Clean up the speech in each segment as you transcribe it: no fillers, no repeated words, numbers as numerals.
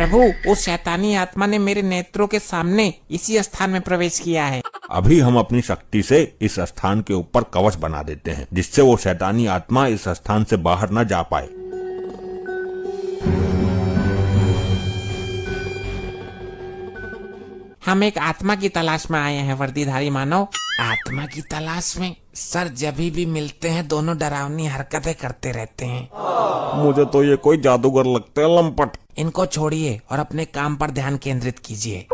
प्रभु, उस शैतानी आत्मा ने मेरे नेत्रों के सामने इसी स्थान में प्रवेश किया है। अभी हम अपनी शक्ति से इस स्थान के ऊपर कवच बना देते हैं, जिससे वो शैतानी आत्मा इस स्थान से बाहर न जा पाए। हम एक आत्मा की तलाश में आए हैं वर्दीधारी मानव। आत्मा की तलाश में? सर, जब भी मिलते हैं दोनों डरावनी हरकतें करते रहते हैं। मुझे तो ये कोई जादूगर लगते हैं, लंपट। इनको छोड़िए और अपने काम पर ध्यान केंद्रित कीजिए।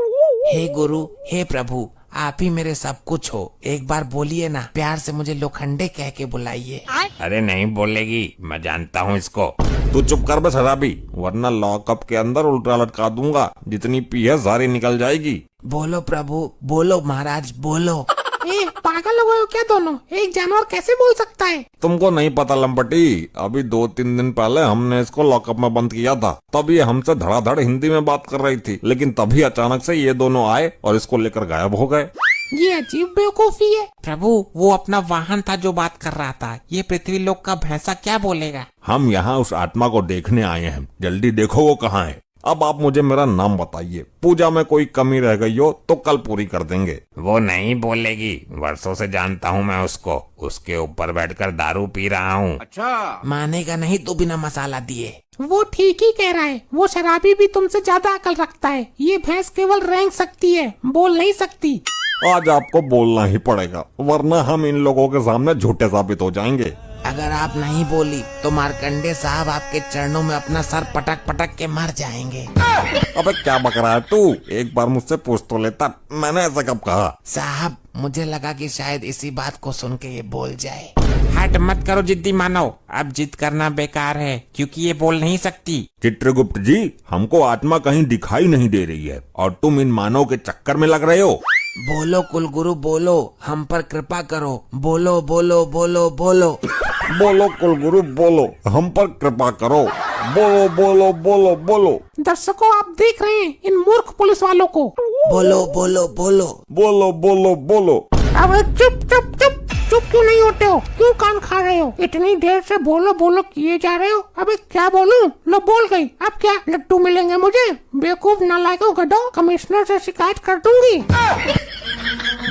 हे गुरु, हे प्रभु, आप ही मेरे सब कुछ हो। एक बार बोलिए ना, प्यार से मुझे लोखंडे कह के बुलाइए। अरे नहीं बोलेगी, मैं जानता हूँ इसको। तू चुप कर बे शराबी, वरना लॉकअप के अंदर उल्टा लटका दूंगा। जितनी पी है सारी निकल जाएगी। बोलो प्रभु, बोलो महाराज, बोलो। पागल हो गए हो क्या दोनों? एक जानवर कैसे बोल सकता है? तुमको नहीं पता लंपटी, अभी 2-3 दिन पहले हमने इसको लॉकअप में बंद किया था। तब ये हमसे धड़ाधड़ हिंदी में बात कर रही थी, लेकिन तभी अचानक से ये दोनों आए और इसको लेकर गायब हो गए। ये अजीब बेवकूफी है। प्रभु, वो अपना वाहन था जो बात कर रहा था। ये पृथ्वी लोक का भैंसा क्या बोलेगा? हम यहाँ उस आत्मा को देखने आए हैं, जल्दी देखो वो कहाँ है। अब आप मुझे मेरा नाम बताइए, पूजा में कोई कमी रह गई हो तो कल पूरी कर देंगे। वो नहीं बोलेगी, वर्षों से जानता हूँ मैं उसको। उसके ऊपर बैठकर दारू पी रहा हूँ। अच्छा, मानेगा नहीं तो बिना मसाला दिए। वो ठीक ही कह रहा है, वो शराबी भी तुमसे ज्यादा अकल रखता है। ये भैंस केवल रेंग सकती है, बोल नहीं सकती। आज आपको बोलना ही पड़ेगा, वरना हम इन लोगों के सामने झूठे साबित हो जाएंगे। अगर आप नहीं बोली तो मार्कंडे साहब आपके चरणों में अपना सर पटक पटक के मर जाएंगे। अबे क्या बक रहा है तू? एक बार मुझसे पूछ तो लेता, मैंने ऐसा कब कहा? साहब, मुझे लगा कि शायद इसी बात को सुन के ये बोल जाए। हट मत करो जिद्दी मानव, अब जिद करना बेकार है क्योंकि ये बोल नहीं सकती। चित्रगुप्त जी, हमको आत्मा कहीं दिखाई नहीं दे रही है और तुम इन मानव के चक्कर में लग रहे हो। बोलो कुलगुरु, बोलो, हम पर कृपा करो। बोलो बोलो बोलो बोलो। बोलो कुलगुरु, बोलो, हम पर कृपा करो। बोलो बोलो बोलो बोलो। दर्शकों, आप देख रहे हैं इन मूर्ख पुलिस वालों को। बोलो बोलो बोलो। बोलो बोलो बोलो। अब चुप चुप चुप चुप क्यों नहीं होते हो? क्यों कान खा रहे हो? इतनी देर से बोलो बोलो किए जा रहे हो। अबे क्या बोलूं? लो बोल गई। अब क्या लड्डू मिलेंगे मुझे? बेवकूफ नालायकों, गधों, कमिश्नर से शिकायत कर दूंगी।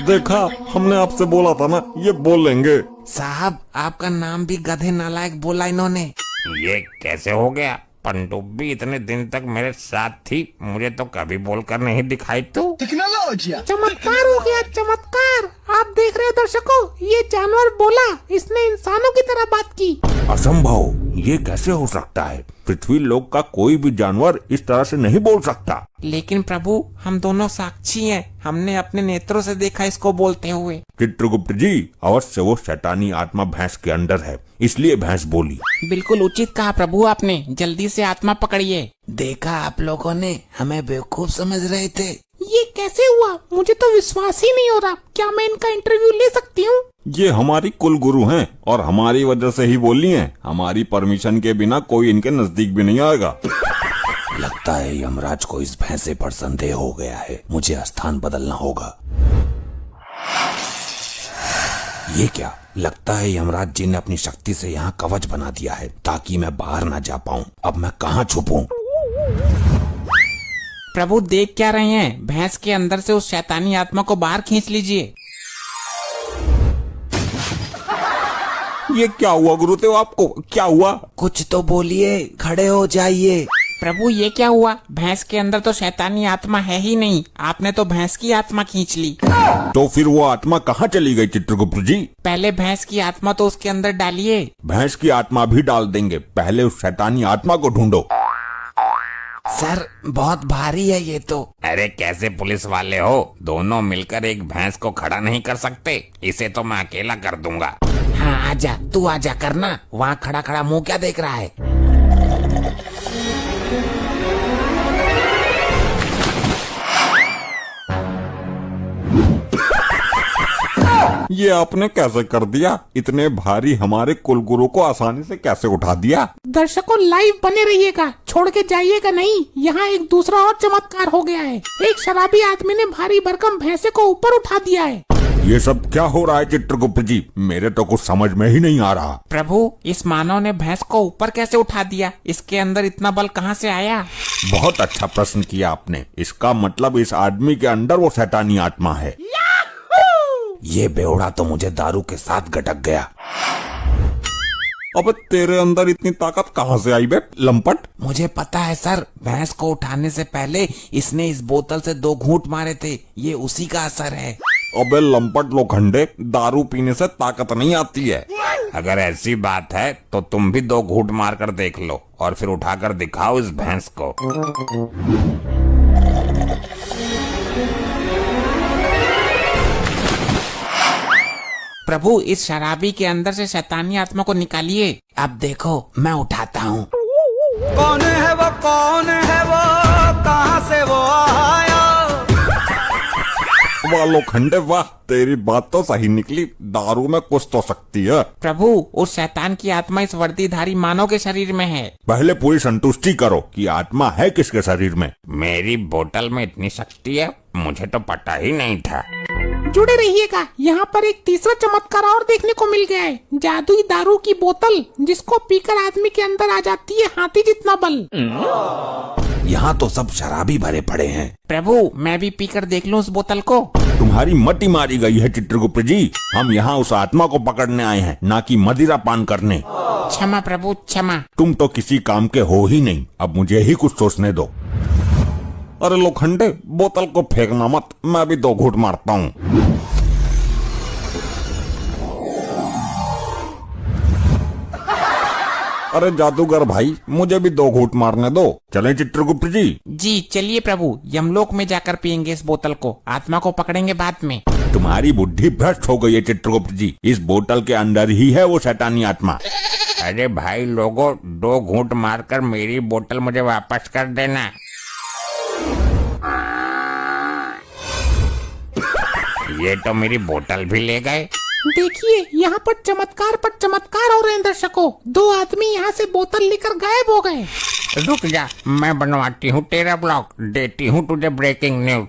देखा, हमने आपसे बोला था ना, ये बोलेंगे। साहब, आपका नाम भी गधे नालायक बोला इन्होंने। ये कैसे हो गया? पनडुब्बी इतने दिन तक मेरे साथ थी, मुझे तो कभी बोलकर नहीं दिखाई। तो चमत्कार हो गया, चमत्कार। आप देख रहे हो दर्शकों, ये जानवर बोला, इसने इंसानों की तरह बात की। असंभव, ये कैसे हो सकता है? पृथ्वी लोक का कोई भी जानवर इस तरह से नहीं बोल सकता। लेकिन प्रभु, हम दोनों साक्षी हैं, हमने अपने नेत्रों से देखा इसको बोलते हुए। चित्रगुप्त जी, अवश्य वो शैतानी आत्मा भैंस के अंदर है, इसलिए भैंस बोली। बिल्कुल उचित कहा प्रभु आपने, जल्दी से आत्मा पकड़िए। देखा, आप लोगों ने हमें बेवकूफ समझ रहे थे। ये कैसे हुआ? मुझे तो विश्वास ही नहीं हो रहा। क्या मैं इनका इंटरव्यू ले सकती हूँ? ये हमारी कुल गुरु हैं और हमारी वजह से ही बोली हैं। हमारी परमिशन के बिना कोई इनके नजदीक भी नहीं आएगा। लगता है यमराज को इस भैंसे पर संदेह हो गया है, मुझे स्थान बदलना होगा। ये क्या? लगता है यमराज जी ने अपनी शक्ति से यहाँ कवच बना दिया है ताकि मैं बाहर ना जा पाऊँ। अब मैं कहाँ छुपूं? प्रभु, देख क्या रहे हैं? भैंस के अंदर से उस शैतानी आत्मा को बाहर खींच लीजिए। ये क्या हुआ गुरुदेव? आपको क्या हुआ? कुछ तो बोलिए, खड़े हो जाइए। प्रभु, ये क्या हुआ? भैंस के अंदर तो शैतानी आत्मा है ही नहीं, आपने तो भैंस की आत्मा खींच ली। तो फिर वो आत्मा कहाँ चली गई चित्रगुप्त जी? पहले भैंस की आत्मा तो उसके अंदर डालिए। भैंस की आत्मा भी डाल देंगे, पहले उस शैतानी आत्मा को ढूंढो। सर, बहुत भारी है ये तो। अरे कैसे पुलिस वाले हो? दोनों मिलकर एक भैंस को खड़ा नहीं कर सकते? इसे तो मैं अकेला कर दूंगा। हाँ, आजा, तू आजा करना। वहाँ खड़ा खड़ा मुंह क्या देख रहा है? ये आपने कैसे कर दिया? इतने भारी हमारे कुलगुरु को आसानी से कैसे उठा दिया? दर्शकों, लाइव बने रहिएगा, छोड़ के जाइएगा नहीं। यहाँ एक दूसरा और चमत्कार हो गया है। एक शराबी आदमी ने भारी भरकम भैंसे को ऊपर उठा दिया है। ये सब क्या हो रहा है चित्रगुप्त जी? मेरे तो कुछ समझ में ही नहीं आ रहा। प्रभु, इस मानव ने भैंस को ऊपर कैसे उठा दिया? इसके अंदर इतना बल कहाँ से आया? बहुत अच्छा प्रश्न किया आपने। इसका मतलब इस आदमी के अंदर वो शैतानी आत्मा है। ये बेवड़ा तो मुझे दारू के साथ गटक गया। अबे तेरे अंदर इतनी ताकत कहाँ से आई बे लंपट? मुझे पता है सर, भैंस को उठाने से पहले इसने इस बोतल से 2 घूंट मारे थे। ये उसी का असर है। अबे लंपट लोखंडे, दारू पीने से ताकत नहीं आती है। अगर ऐसी बात है तो तुम भी 2 घूंट मार कर देख लो और फिर उठाकर दिखाओ इस भैंस को। प्रभु, इस शराबी के अंदर से शैतानी आत्मा को निकालिए। अब देखो, मैं उठाता हूँ। कौन है वो, कौन है वो, कहाँ से वो आया? वाह लोखंडे वाह, तेरी बात तो सही निकली। दारू में कुछ तो शक्ति है। प्रभु, उस शैतान की आत्मा इस वर्दीधारी मानव के शरीर में है। पहले पूरी संतुष्टि करो कि आत्मा है किसके शरीर में। मेरी बोतल में इतनी शक्ति है, मुझे तो पता ही नहीं था। जुड़े रहिएगा, यहाँ पर एक तीसरा चमत्कार और देखने को मिल गया है। जादुई दारू की बोतल, जिसको पीकर आदमी के अंदर आ जाती है हाथी जितना बल। यहाँ तो सब शराबी भरे पड़े हैं। प्रभु, मैं भी पीकर देख लूं उस बोतल को। तुम्हारी मति मारी गई है चित्रगुप्त जी। हम यहाँ उस आत्मा को पकड़ने आए हैं, ना कि मदिरा पान करने। क्षमा प्रभु, क्षमा। तुम तो किसी काम के हो ही नहीं। अब मुझे ही कुछ सोचने दो। अरे लोखंडे, बोतल को फेंकना मत, मैं भी 2 घूंट मारता हूँ। अरे जादूगर भाई, मुझे भी 2 घूंट मारने दो। चलें चित्रगुप्त जी? जी चलिए प्रभु, यमलोक में जाकर पियेंगे इस बोतल को। आत्मा को पकड़ेंगे बाद में। तुम्हारी बुद्धि भ्रष्ट हो गई है चित्रगुप्त जी। इस बोतल के अंदर ही है वो शैतानी आत्मा। अरे भाई लोगों, 2 घूंट मारकर मेरी बोतल मुझे वापस कर देना। ये तो मेरी बोतल भी ले गए। देखिए, यहाँ पर चमत्कार हो रहे हैं दर्शकों। 2 आदमी यहाँ से बोतल लेकर गायब हो गए। रुक जा, मैं बनवाती हूँ तेरा ब्लॉग, देती हूँ तुझे ब्रेकिंग न्यूज।